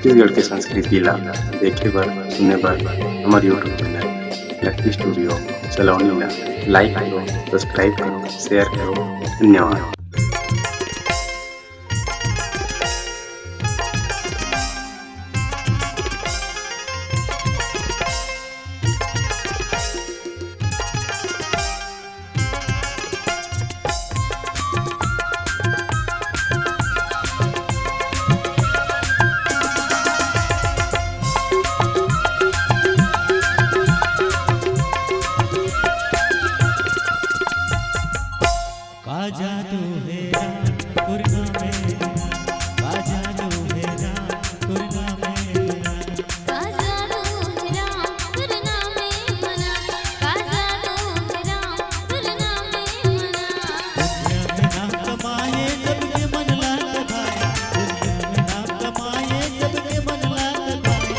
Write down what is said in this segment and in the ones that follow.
छत्तीसगढ़ के संस्कृति ला देखे बर सुने बर हमारे यूट्यूब चैनल लकी स्टूडियो सलोनी ला लाइक करो, सब्सक्राइब करो, शेयर करो। धन्यवाद। का जादू है तुरना में, का जादू है तुरना में, का जादू है तुरना में मना, का जादू है तुरना में मना। दुनिया में ना कमाए सबके मन लाल भाई, दुनिया में ना कमाए सबके मन लाल भाई।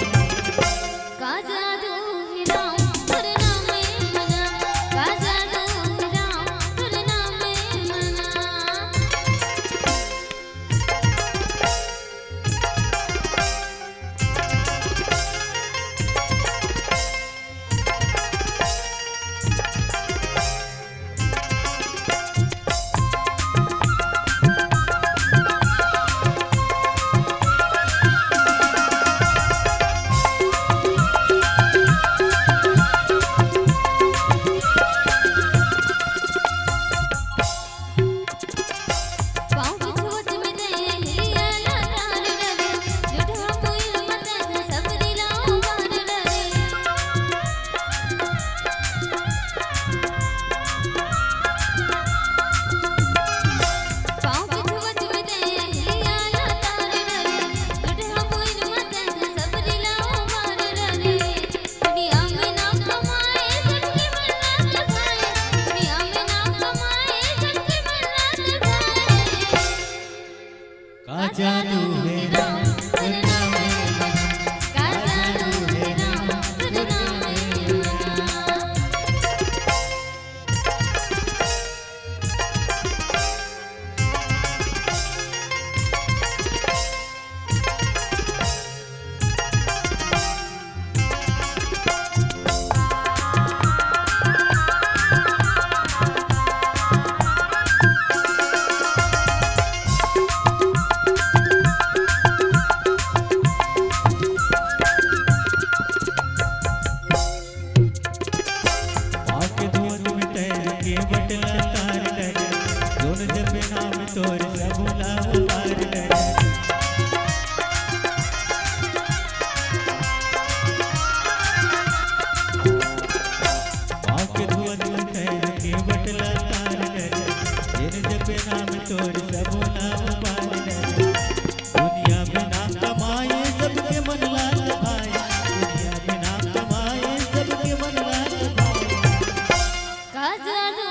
का जादू है तुरना में मना, का जादू है तुरना में मना। पाँव की छोट में दे लिया लाल डरे, जुठा पुइल मत सबरी लाओ बार डरे। पाँव की छोट में दे लिया लाल डरे, जुठा पुइल मत सबरी लाओ बार डरे। दुनिया में ना कमाए सबके मन लाल भाई, दुनिया में ना कमाए सबके मन लाल भाई। का जादू है तुरना में, का जादू है तुरना में मना। आके धोत में तैर के बटला तार डरे, दोन जब नाम तोर सबुला पार डरे। आके धोत में तैर के बटला तार डरे, दोन जब नाम तोर सबुला पार डरे। दुनिया में ना कमाए सबके मन लाल भाई, दुनिया में ना कमाए सबके मन लाल भाई। का जादू